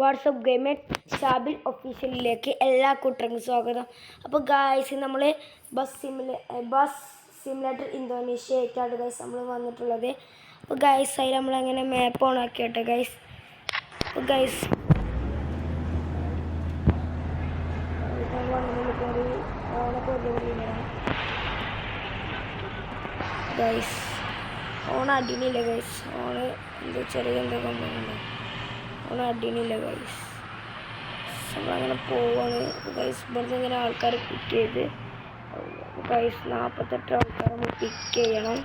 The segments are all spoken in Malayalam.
വാട്സപ്പ് ഗെയിമർ ഷാബിൽ ഒഫീഷ്യലിലേക്ക് എല്ലാ കൂട്ടർക്കും സ്വാഗതം. അപ്പോൾ ഗായ്സ് നമ്മൾ ബസ് സിമുലേറ്റർ ഇന്തോനേഷ്യ ആയിട്ടാണ് ഗൈസ് നമ്മൾ വന്നിട്ടുള്ളത്. അപ്പോൾ ഗൈസ് അതിൽ നമ്മളങ്ങനെ മാപ്പ് ഓൺ ആക്കി കേട്ടോ ഗൈസ്. അപ്പോൾ ഗൈസ് ഗൈസ് ഓൺ അടിയിലില്ല ഗൈസ്. ഓണ് എന്തോ ചെറിയ എന്തോ കൊണ്ടുവന്നുണ്ടോ ഓൺ അടിയിലില്ല ഗൈസ്. നമ്മളങ്ങനെ പോവാണ് ഗൈസ്. ഇവിടുന്ന് ഇങ്ങനെ ആൾക്കാരെ പിക്ക് ചെയ്ത് ഗൈസ് 48 ആൾക്കാരെ നമ്മൾ പിക്ക് ചെയ്യണം.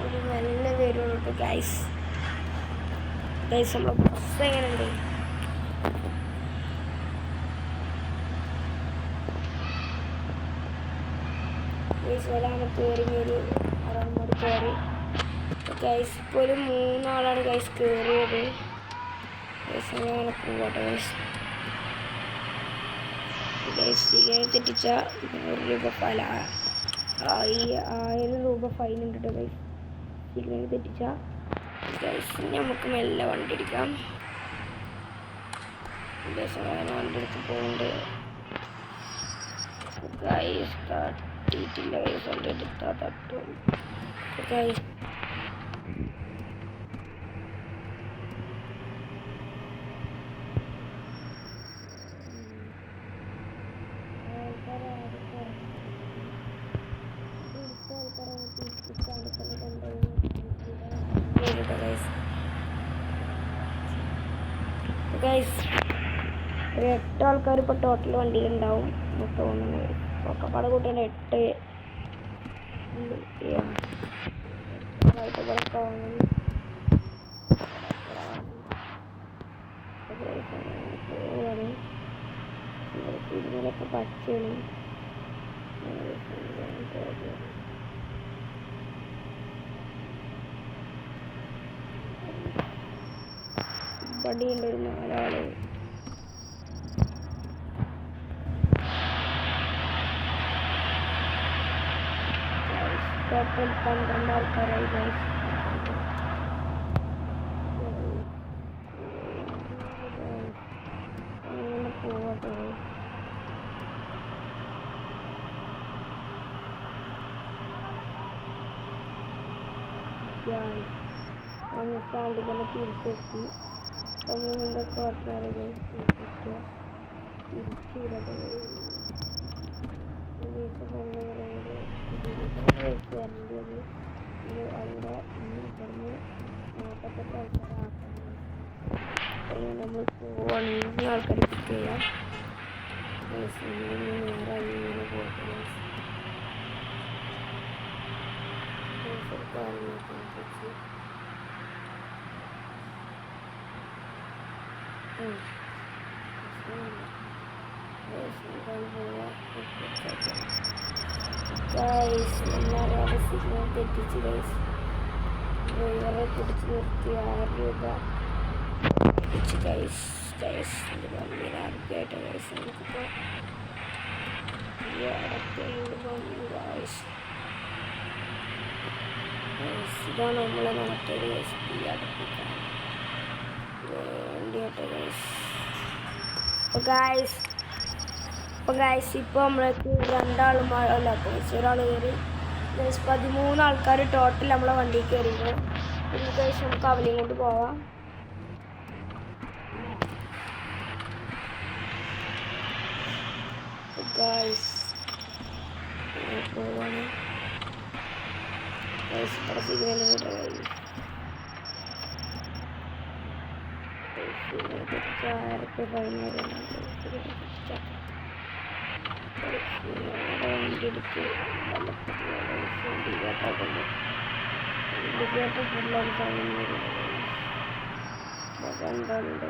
ഒരു നല്ല വരുള്ളൂ ഗൈസ്. ഗൈസ് നമ്മളെ ബസ് എങ്ങനെയുണ്ട്? ഗൈസ് ഒരാളെ കയറി ഒരു അറങ്ങോട് കയറി ഗൈസ്. ഇപ്പോൾ ഒരു 3 ആളാണ് ഗൈസ് കയറിയത്. ഗൈസ് അങ്ങനെ പോകട്ടെ ഗൈസ്. ഗൈസ് ഇങ്ങനെ തെറ്റിച്ച 100 രൂപ ഫല 1000 രൂപ ഫൈൻ ഉണ്ട് ഗൈസ്. ഇങ്ങനെ തെറ്റിച്ച ഗൈസ് നമുക്ക് മെല്ലെ വണ്ടി എടുക്കാം ഗൈസ്. അങ്ങനെ വണ്ടി എടുത്ത് പോകുന്നുണ്ട് ഗൈസ്. തട്ടിയിട്ടില്ല ഗൈസ്. വണ്ടി എടുത്താൽ തട്ടും ഗൈസ്. ഒരു 8 ആൾക്കാർ ഇപ്പോൾ ടോട്ടൽ വണ്ടിയിലുണ്ടാവും തോന്നുന്നത്. ഒക്കെപ്പാടെ കൂട്ടിയാണ് 8. ഇതിലൊക്കെ പച്ചയാണ്. വണ്ടിയുണ്ട് ഒരു 4 ആള്. ടോട്ടൽ 12 ആൾക്കാരായി ഗൈസ്. അങ്ങനെ പോവട്ടെ. സ്റ്റാൻഡിൽ തന്നെ തിരിച്ചെത്തി. ഒന്നിൻ്റെ കുറച്ചാറ് തിരിച്ചിടട്ടെ. അവിടെ ഇവിടുന്ന് 48 ആൾക്കാരാക്കണം. നമ്മൾ പോവാണെങ്കിൽ ആൾക്കാരെ പിക്ക് ചെയ്യാം. നേരെ അങ്ങനെ പോകട്ടെ. സിഗ്നൽ തെറ്റിച്ച് ഗൈസ്. ഡ്രൈവറെ പിടിച്ച് നിർത്തി 6 രൂപ പിടിച്ച് ഗൈസ്. ഗൈസ് ആയിട്ട് ഗൈസ് നമുക്കിപ്പോൾ ഇതാണ് നമ്മളെ നാട്ടിൽ ഗൈസ്. അടപ്പിക്കാൻ വേണ്ടിയിട്ട് ഗൈസ്. അപ്പോൾ ഗൈസ് ഇപ്പോൾ നമ്മളേക്ക് 2 ആളും അല്ല ഗൈസ് ഒരാൾ കയറി ഗൈസ്. 13 ആൾക്കാർ ടോട്ടൽ നമ്മളെ വണ്ടിയിൽ കയറിയിരുന്നു. പിന്നെ ഗൈസ് നമുക്ക് അവലെയും കൊണ്ട് പോവാം. ഗൈസ് പോവാണ് ഗൈസ്. ഇവിടെ സിഗ്നൽ കിട്ടുക ഗൈസ്. 1000 രൂപ ഫൈൻ വരുന്നുണ്ട്. വണ്ടി എടുത്ത് ഇൻഡിക്കേറ്റർ ഫുള്ളാണ് ഫൈൻ വരുന്നത്. എന്താണ്ട്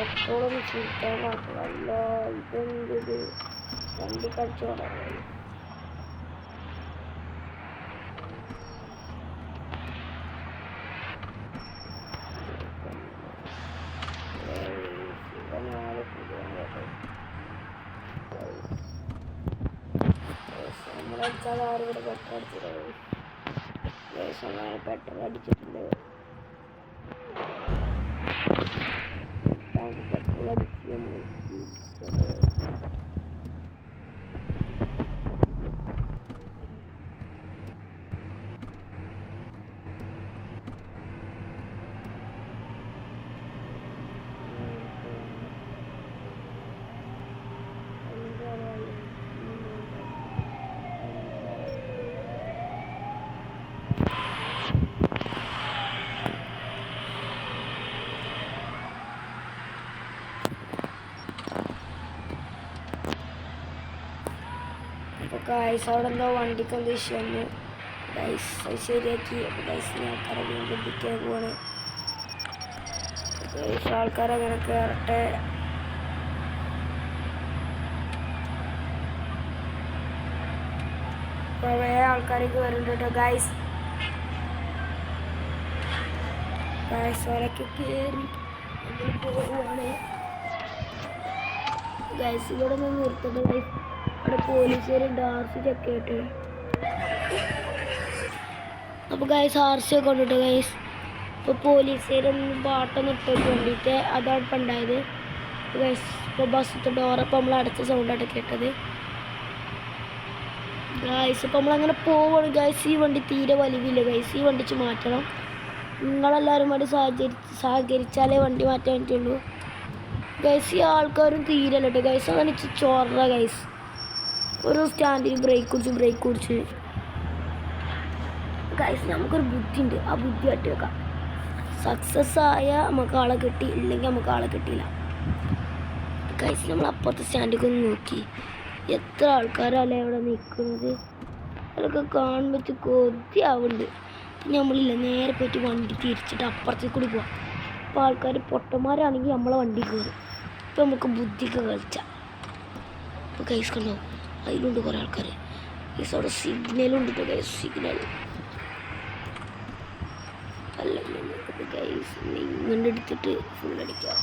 എപ്പോഴും ചീറ്റാൻ മാത്രമല്ല ഇതെന്ത് വണ്ടി കച്ചവടം. അടിച്ചാൽ ആരും ഇവിടെ പെട്രോൾ അടിച്ചിട്ട് അങ്ങനെ പെട്രോൾ അടിച്ചിട്ടുണ്ട്. പെട്രോൾ അടിച്ച് അപ്പോൾ ഗൈസ് അവിടെ എന്തോ വണ്ടിക്ക് എന്തോ ഇഷ്യൂ വന്നു. ഗൈസ് അത് ശരിയാക്കി. അപ്പോൾ ഗൈസിന് ആൾക്കാരെ വീണ്ടും എത്തിക്കാൻ പോവാണ്. ഗൈസ് ആൾക്കാരങ്ങനെ കയറട്ടെ. കുറേ ആൾക്കാരൊക്കെ വരുന്നുണ്ട് ഗൈസ്. ഗൈസ് അവരൊക്കെ കയറി നമ്മൾ പോവുകയാണ്. ഗൈസ് ഇവിടെ നിന്ന് നിർത്തട്ടെ ഗൈസ്. അവിടെ പോലീസുകാരുണ്ട് RC ചെക്ക് ചെയ്യട്ടെ. അപ്പോൾ ഗൈസ് RC ഒക്കെ കൊണ്ടിട്ട് ഗൈസ്. ഇപ്പോൾ പോലീസുകാരൊന്നും പാട്ടൊന്നും ഇട്ടേക്ക് വേണ്ടിയിട്ട് അതാണ് ഇപ്പം ഉണ്ടായത്. ഗൈസ് ഇപ്പോൾ ബസ്സിൻ്റെ ഡോറപ്പം നമ്മൾ അടച്ച സൗണ്ടായിട്ട് കേട്ടത്. ഗൈസ് ഇപ്പോൾ നമ്മളങ്ങനെ പോവാണ് ഗൈസ്. ഈ വണ്ടി തീരെ വലിവില്ല ഗൈസ്. ഈ വണ്ടിച്ച് മാറ്റണം. നിങ്ങളെല്ലാവരും വേണ്ടി സഹകരിച്ചാലേ വണ്ടി മാറ്റാൻ പറ്റുള്ളൂ ഗൈസ്. ഈ ആൾക്കാരും തീരല്ല കേട്ടോ ഗൈസ്. അങ്ങനെ ചോറ ഗൈസ്. ഒരു സ്റ്റാൻഡിൽ ബ്രേക്ക് കുടിച്ച് ഗൈസ് നമുക്കൊരു ബുദ്ധിയുണ്ട്. ആ ബുദ്ധി ആയിട്ട് വെക്കാം. സക്സസ് ആയ നമുക്ക് ആളെ കിട്ടി, ഇല്ലെങ്കിൽ നമുക്ക് ആളെ കിട്ടിയില്ല ഗൈസ്. നമ്മൾ അപ്പുറത്തെ സ്റ്റാൻഡിലേക്ക് ഒന്ന് നോക്കി. എത്ര ആൾക്കാരല്ലേ അവിടെ നിൽക്കുന്നത്. അതൊക്കെ കാണുമ്പോൾ കൊതിയാവുന്നുണ്ട്. നമ്മളില്ല നേരെ പോയിട്ട് വണ്ടി തിരിച്ചിട്ട് അപ്പുറത്തേക്ക് കൂടി പോവാം. അപ്പോൾ ആൾക്കാർ പൊട്ടന്മാരാണെങ്കിൽ നമ്മളെ വണ്ടി കയറും. ഇപ്പോൾ നമുക്ക് ബുദ്ധിയൊക്കെ കളിച്ചാൽ. അപ്പോൾ ഗൈസ് കണ്ടോ അതിലുണ്ട് കുറേ ആൾക്കാർ ഗൈസ്. അവിടെ സിഗ്നലുണ്ട് കേട്ടോ ഗൈസ്. സിഗ്നൽ അല്ലെങ്കിൽ നമുക്ക് ഗൈസ് ഇങ്ങനെ എടുത്തിട്ട് ഫുൾ അടിക്കാം.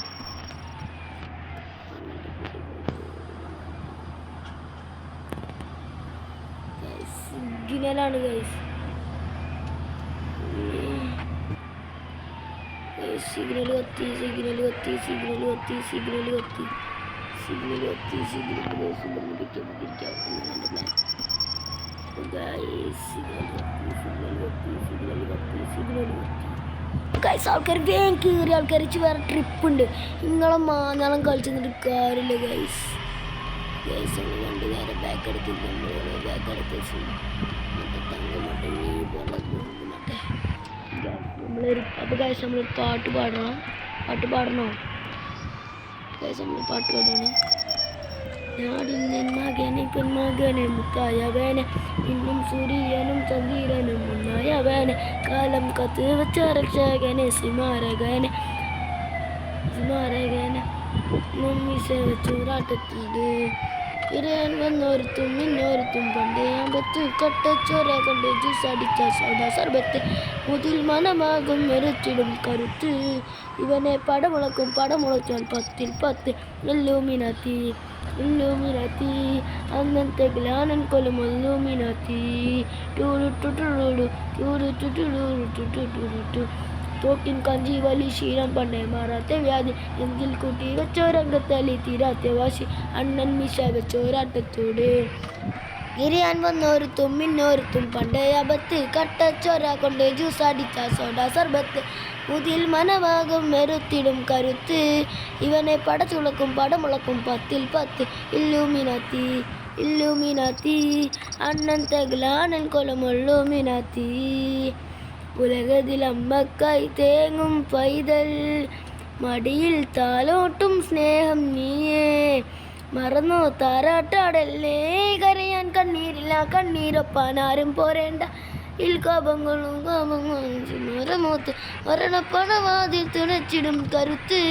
സിഗ്നലാണ് ഗൈസ്. സിഗ്നൽ കത്തി സിഗ്നൽ കത്തി സിഗ്നൽ കത്തി സിഗ്നൽ കത്തി സിഗ്നൽ കത്തി സിഗ്നൽ ഗൈസ്. ആൾക്കാർ വേഗം കയറി. ആൾക്കാർ വേറെ ട്രിപ്പ് ഉണ്ട്. നിങ്ങളെ മാനാളം കളിച്ചെന്നിട്ട് കാര്യമില്ല ഗൈസ്. ഗൈസ് ഒന്ന് വണ്ടി നേരെ ബാക്ക് എടുത്തില്ല. ബാക്ക് എടുത്ത് അപ്പോൾ ഗൈസ് നമ്മളൊരു പാട്ട് പാടണോ ഗൈസ്? നമ്മൾ പാട്ട് പാടണം. നാടിൻ്റെ മകനെ പൊന്മകനെ മുത്തായവനെ ഇന്നും സൂര്യനും ചന്ദ്രനും മുന്നായവനെ കാലം കത്ത് വെച്ച രക്ഷകനെ സ്മാരകനെ മമ്മീസ വെച്ചൂറാട്ടത്തിൻ്റെ ഇരയാൻ വന്നോർത്തും ഇന്നോർത്തും പണ്ടേ ആമ്പത്ത് കട്ടച്ചോര കൊണ്ട് ജ്യൂസ് അടിച്ച സോഡ സർബത്ത് മുതിൽ മനമാകും മെരുത്തിടും കരുത്ത് ഇവനെ പടമുളച്ചാൽ 10ൽ 10 ഇല്ലൂമിനാത്തി അന്നത്തെ ഗ്ലാനൻ കൊലും ഇല്ലൂമിനാത്തി തോട്ടിൻ കഞ്ചി വലി ക്ഷീണം പണ്ടേ മാറാത്ത വ്യാധി എങ്കിൽ കൂട്ടി വെച്ചോ രംഗത്തലി തീരാത്ത വാശി അണ്ണൻ മിശ വെച്ചോരാട്ടത്തോട് ഇരിയാൻ വന്നോരുത്തും മിന്നോരുത്തും പണ്ടേ അബത്ത് കട്ടച്ചോര കൊണ്ട് ജ്യൂസ് അടിച്ച സോഡ സർബത്ത് മുതിൽ മനഭാഗം മെരുത്തിടും കരുത്ത് ഇവനെ പടമുളക്കും 10ൽ 10 ഇല്ലൂമിനാത്തി അണ്ണൻ തഗ്ലാനൻ കൊലമുള്ളൂമിനാത്തി ഉലകത്തിൽ അമ്മക്കായി തേങ്ങും പൈതൽ മടിയിൽ താലോട്ടും സ്നേഹം നീയേ മറന്നോ താരാട്ടാടല്ലേ കരയാൻ കണ്ണീരില്ല കണ്ണീരൊപ്പാൻ ആരും പോരേണ്ട കോപങ്ങളും മരമൂത്ത് മരണപ്പണവാതിൽ തുണച്ചിടും കരുത്ത്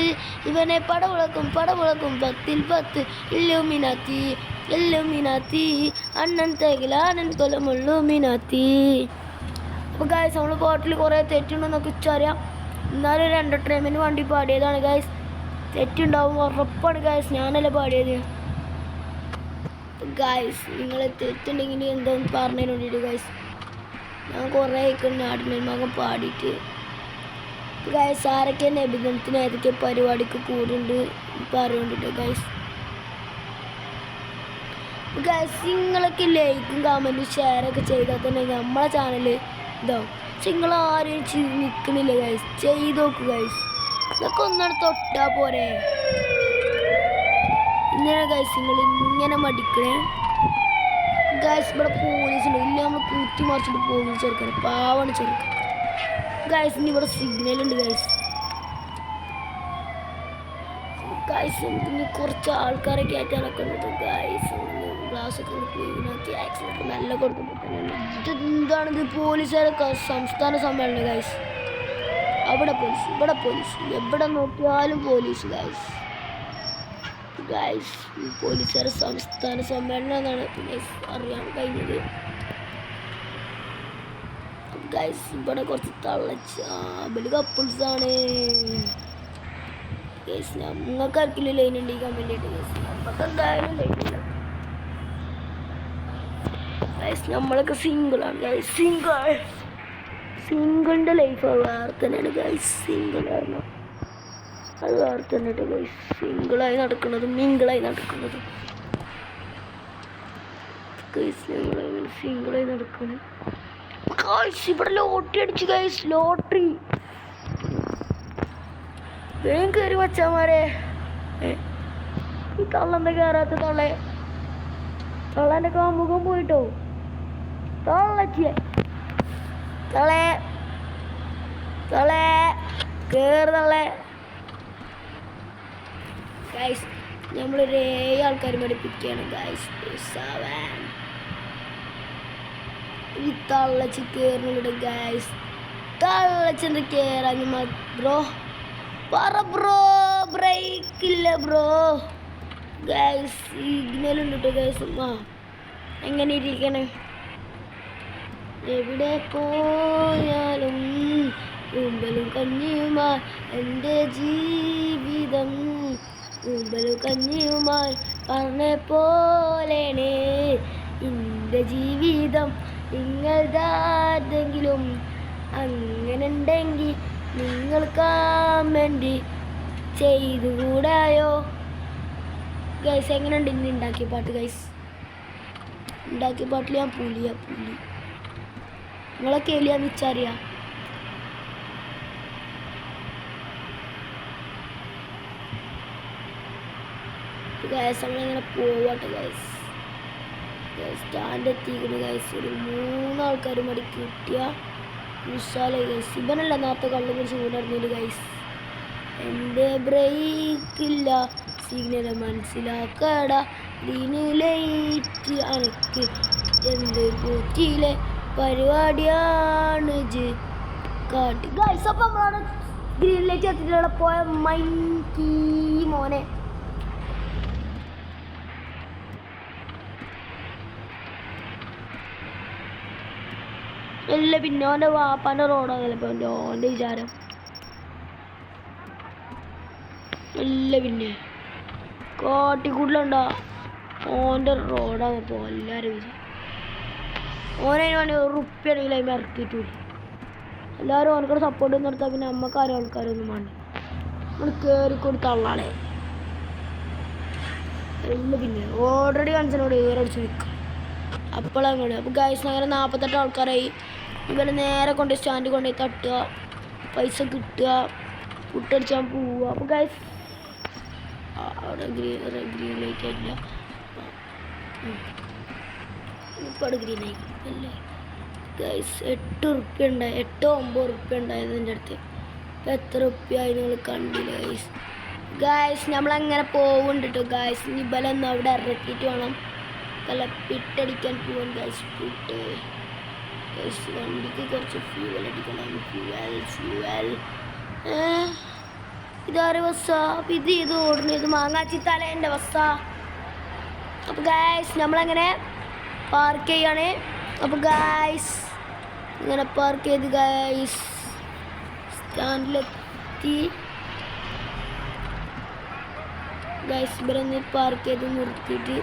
ഇവനെ പടമുളക്കും 10ൽ 10 ഇല്ലൂമിനാത്തി അണ്ണൻ തേകിലാനൻ കൊലമുള്ളൂമിനാത്തി. അപ്പോൾ ഗൈസ് നമ്മൾ പാട്ടിൽ കുറേ തെറ്റുണ്ടെന്നൊക്കെ അറിയാം. എന്നാലും 2 ടൈമിന് വണ്ടി പാടിയതാണ് ഗൈസ്. തെറ്റുണ്ടാവും ഉറപ്പാണ് ഗൈസ്. ഞാനല്ലേ പാടിയത്. ഗൈസ് നിങ്ങൾ തെറ്റുണ്ടെങ്കിൽ എന്തോന്ന് പറഞ്ഞതിന് വേണ്ടിയിട്ട് ഗൈസ് ഞാൻ കുറേ നാടിൻ്റെ മകൻ പാടിയിട്ട് ഗൈസ് ആരൊക്കെ നബിദിനത്തിന് ഏതൊക്കെ പരിപാടിക്ക് കൂടുണ്ട് പറയുന്നുണ്ട് ഗൈസ്. ഗൈസ് നിങ്ങളൊക്കെ ലൈക്കും കമൻറ്റും ഷെയറൊക്കെ ചെയ്താൽ തന്നെ നമ്മളെ ചാനൽ ഇതാവും. പക്ഷെ നിങ്ങളാരും നിൽക്കുന്നില്ല ഗൈസ്. ചെയ്ത് നോക്കൂ ഗൈസ്. ഇതൊക്കെ ഒന്നാണ് തൊട്ടാൽ പോരെ. ഇങ്ങനെ ഗൈസ് നിങ്ങൾ ഇങ്ങനെ മടിക്കണേ ഗൈസ്. ഇവിടെ പോലീസ് ഉണ്ട്. ഇല്ല നമ്മൾ കൂത്തി മറിച്ചിട്ട് പോലീസ് ചെറുക്കാൻ പാവാണ് ചെറുക്കാൻ ഗൈസ്. ഇനി ഇവിടെ സിഗ്നൽ ഉണ്ട് ഗൈസ്. ഗൈസ് നമുക്ക് ഇനി കുറച്ച് ആൾക്കാരെ കയറ്റാനൊക്കെ ഉണ്ട് ഗൈസ്. ഗ്ലാസ്സൊക്കെ ക്ലീനാക്കി ആക്സിഡൻറ്റ് നല്ല കൊടുക്കുമ്പോൾ ഇത് എന്താണിത് പോലീസുകാരൊക്കെ സംസ്ഥാന സമ്മേളനം ഗൈസ്. അവിടെ പോലീസ് ഇവിടെ പോലീസ് എവിടെ നോക്കിയാലും പോലീസ് ഗൈസ്. ഗൈസ് പോലീസുകാരുടെ സംസ്ഥാന സമ്മേളനം എന്നാണ് ഗൈസ് അറിയാൻ കഴിഞ്ഞത് ഗൈസ്. ഇവിടെ കുറച്ച് തള്ളച്ചാബല് കപ്പിൾസാണ് ഗൈസ്. ഞങ്ങൾക്ക് ആർക്കില്ല ലൈൻ ഉണ്ട് ഈ കമ്പനിയായിട്ട് ഗൈസ്. നമുക്ക് എന്തായാലും ലൈനില്ല ഗൈസ്. നമ്മളൊക്കെ സിംഗിളാണ് ഗൈസ്. സിംഗിളിൻ്റെ ലൈഫ് വേറെ തന്നെയാണ് ഗൈസ്. സിംഗിൾ കാരണം അത് വേറെ തന്നെ ഗൈസ്. സിംഗിളായി നടക്കുന്നതും മിംഗിളായി നടക്കുന്നതും ഗൈസ്. ഞങ്ങളങ്ങനെ സിംഗിളായി നടക്കുന്നത് ഗൈസ്. ഇവിടെ ലോട്ടറി അടിച്ചു ഗൈസ്. ലോട്ടറി വേഗം കയറി വച്ചാമാരെ. ഈ തള്ളെന്താ കയറാത്ത തള്ളേൻ്റെ കാമുഖം പോയിട്ടോ. തള്ളച്ചിയെ തളേ കേറുതള്ളേ ഗൈസ്. നമ്മളൊരു 7 ആൾക്കാർ പഠിപ്പിക്കുകയാണ് ഗൈസ്. ഈ തള്ളച്ച് കയറുന്നുണ്ട് ഗൈസ്. തള്ളച്ചെന്ത് കയറാൻ ബ്രോ പറ ബ്രോ. ബ്രേക്കില്ല ബ്രോ ഗൈസ്. സിഗ്നലുണ്ട് കേട്ടോ ഗൈസ്. എങ്ങനെ ഇരിക്കണേ എവിടെ പോയാലും ഊമ്പലും കഞ്ഞിയുമായി എൻ്റെ ജീവിതം. ഊമ്പലും കഞ്ഞിയുമായി പറഞ്ഞ പോലെയാണ് എൻ്റെ ജീവിതം. നിങ്ങളതാരെങ്കിലും അങ്ങനെ ഉണ്ടെങ്കിൽ നിങ്ങൾ കമൻറ്റ് ചെയ്തുകൂടായോ ഗൈസ്? എങ്ങനെയുണ്ട് ഇന്ന് ഉണ്ടാക്കിയ പാട്ട് ഗൈസ്? ഉണ്ടാക്കിയ പാട്ടിൽ ഞാൻ പുലി നിങ്ങളൊക്കെ എലിയാന്ന് വെച്ചറിയാം. ഗൈസ് നമ്മളിങ്ങനെ പോവാട്ടെ ഗൈസ്. സ്റ്റാൻഡ് എത്തിക്കുന്നു ഗൈസ്. ഒരു 3 ആൾക്കാർ മടി കിട്ടിയ വിശാല ഗൈസ്. ഇവനല്ല നേരത്തെ കള്ളു കുറിച്ച് കൊണ്ടിരുന്നില്ല ഗൈസ്. എൻ്റെ ബ്രേക്കില്ല സിഗ്നൽ മനസ്സിലാക്കട ദീനിലേറ്റ് അനക്ക് എന്ത് കൂറ്റിയിലെ പരിപാടിയാണ് കാട്ടി ഗൈസ്. അപ്പം നമ്മളവിടെ ഗ്രീൻ ലൈറ്റ് എത്തിയിട്ട് പോയ മൈൻകി മോനെ അല്ല. പിന്നെ ഓൻ്റെ വാപ്പാൻ്റെ റോഡാകല്ലേ ഇപ്പം ഓൻ്റെ വിചാരം അല്ല. പിന്നെ കാട്ടിക്കൂട്ടിലുണ്ടോ ഓൻ്റെ റോഡാണ് ഇപ്പോൾ എല്ലാവരും വിചാരം. ഓനതിന് വേണ്ടി ഉറുപ്പിയാണെങ്കിൽ അതിന് ഇറക്കിയിട്ടില്ല. എല്ലാവരും ഓനക്കൂടെ സപ്പോർട്ട് നിർത്താൻ പിന്നെ അമ്മക്കാരും ആൾക്കാരൊന്നും വേണ്ട. നമ്മൾ കയറിക്കൊടുത്ത ആളാണേ അല്ല. പിന്നെ ഓൾറെഡി കൺസനോട് ഏറടിച്ച് നിൽക്കാം അപ്പോഴങ്ങോട്ട്. അപ്പോൾ ഗൈസ് അങ്ങനെ 48 ആൾക്കാരായി. ഇവരെ നേരെ കൊണ്ട് സ്റ്റാൻഡ് കൊണ്ടുപോയി തട്ടുക, പൈസ കിട്ടുക, പുട്ടടിച്ചാൽ പോവുക. അപ്പോൾ ഗൈസ് അവിടെ ഗ്രീൻ ലൈറ്റ് ആയിട്ടില്ല. ഇപ്പോൾ അവിടെ ഗ്രീൻ ആയി അല്ലേ ഗൈസ്. 8 ഉറുപ്പ്യ ഉണ്ടായി, 8-9 ഉറുപ്പ്യ ഉണ്ടായത് എൻ്റെ അടുത്ത്. ഇപ്പം എത്ര ഉറുപ്പ്യായി നിങ്ങൾ കണ്ടില്ല ഗൈസ്. ഗൈസ് നമ്മളങ്ങനെ പോകുന്നുണ്ട് കേട്ടോ ഗൈസ്. ഇനി ബലൊന്നും അവിടെ ഇറക്കിയിട്ട് വേണം നല്ല പിട്ടടിക്കാൻ പോവാൻ ഗൈസ്. പിട്ട് ഗൈസ് വണ്ടിക്ക് കുറച്ച് ഫ്യൂവൽ അടിക്കണം. ഫ്യൂവൽ ഇതാറ് ബസ്സ. അപ്പം ഇത് ഓടുന്നു. ഇത് മാങ്ങാച്ചി തലേൻ്റെ ബസ്സ. അപ്പോൾ ഗൈസ് നമ്മളങ്ങനെ പാർക്ക് ചെയ്യാണ്. അപ്പോൾ ഗൈസ് ഇങ്ങനെ പാർക്ക് ചെയ്ത് ഗൈസ് സ്റ്റാൻഡിലെത്തി ഗൈസ്. ഇവിടെ നിന്ന് പാർക്ക് ചെയ്ത് നിർത്തിയിട്ട്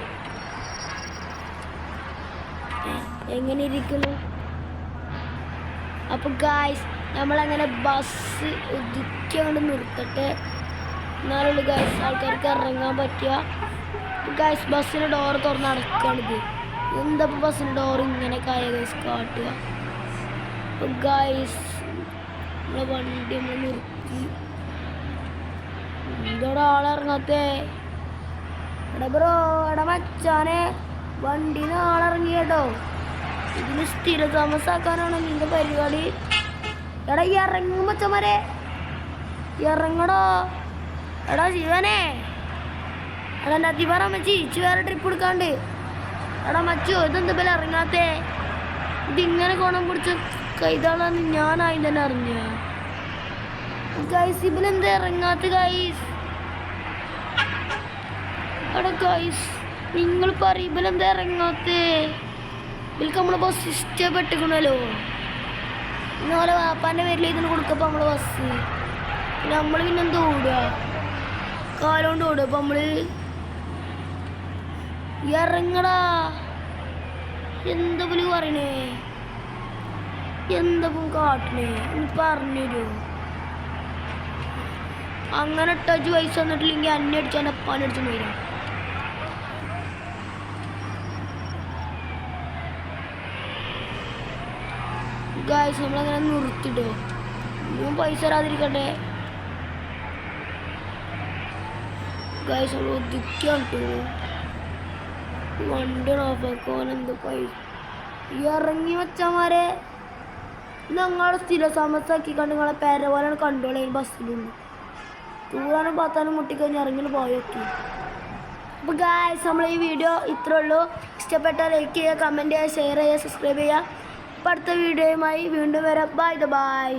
എങ്ങനെ ഇരിക്കുന്നു? അപ്പോൾ ഗായ്സ് നമ്മളങ്ങനെ ബസ് ഒതുക്കി അങ്ങോട്ട് നിർത്തട്ടെ, എന്നാലുള്ള ഗായ്സ് ആൾക്കാർക്ക് ഇറങ്ങാൻ പറ്റുക. ഗായ്സ് ബസ്സിൻ്റെ ഡോർ തുറന്ന് അടക്കുകയാണിത്. എന്താ ഇപ്പോൾ ബസ്സിൻ്റെ ഡോർ ഇങ്ങനെ കായ ഗായ്സ് കാട്ടുക. അപ്പോൾ ഗായ്സ് നമ്മളെ വണ്ടി നമ്മൾ നിർത്തി. എന്തോടെ ആളിറങ്ങാത്തേ? എടാ ബ്രോ, എടാ മച്ചാനെ, വണ്ടിന്ന് ആളിറങ്ങി കേട്ടോ. ഇതിന് സ്ഥിര താമസാക്കാനാണ് നിന്റെ പരിപാടി. എടാ ഇറങ്ങും മച്ചന്മാരെ, ഇറങ്ങടോ. എടാ ശിവനെ, എടാ നദി പറ മച്ചി, ഇച്ച് വേറെ ട്രിപ്പ് എടുക്കാണ്ട്. എടാ മച്ചോ, ഇതെന്താ പോലെ ഇറങ്ങാത്തേ? ഇതിങ്ങനെ ഗുണം പിടിച്ച കൈതാളാന്ന് ഞാനായി തന്നെ അറിഞ്ഞ. ഗൈസ് ഇതിലെന്താ ഇറങ്ങാത്ത ഗൈസ്? എടാ ഗൈസ് നിങ്ങൾ പറയും ഇവലെന്താ ഇറങ്ങാത്തേ? ഇവർക്ക് നമ്മളെ ബസ് ഇഷ്ടപ്പെട്ടിക്കണല്ലോ. ഇന്നോലെ വാപ്പാൻ്റെ പേരിൽ ഇതിന് കൊടുക്കപ്പോൾ നമ്മളെ ബസ്. പിന്നെ നമ്മൾ പിന്നെന്താ ഓടുക? കാലുകൊണ്ട് ഓടുക. അപ്പം നമ്മൾ ഇറങ്ങടാ. എന്താ പുലി പറയണേ? എന്താ കാട്ടണേ? ഒന്ന് പറഞ്ഞുതരൂ. അങ്ങനെ ഇട്ടു പൈസ വന്നിട്ടില്ലെങ്കിൽ അന്നെ അടിച്ചാൽ അപ്പാനെ അടിച്ചു വരാം. ഗായ്സ് നമ്മളങ്ങനെ നിർത്തിട്ടോ. ഇനിയും പൈസ തരാതിരിക്കട്ടെ. ഗായ്സ് നമ്മൾ ഒതുക്കിയാണ് കേട്ടോ. വണ്ടി ഓഫാക്കാൻ എന്ത് പൈസ ഇറങ്ങി വെച്ചമാരെ. ഞങ്ങളെ സ്ഥിര സമയത്താക്കി കണ്ട് നിങ്ങളെ പേര പോലെയാണ് കണ്ടോളെ ബസ്സിലുണ്ട്. തൂറാനും പാത്താനും മുട്ടിക്കഴിഞ്ഞ് ഇറങ്ങി പോയൊക്കെ. അപ്പോൾ ഗായ്സ് നമ്മൾ ഈ വീഡിയോ ഇത്രേ ഉള്ളൂ. ഇഷ്ടപ്പെട്ടാൽ ലൈക്ക് ചെയ്യുക, കമൻറ്റ് ചെയ്യുക, ഷെയർ ചെയ്യുക, സബ്സ്ക്രൈബ് ചെയ്യുക. അടുത്ത വീഡിയോയുമായി വീണ്ടും വരാം. ബൈ.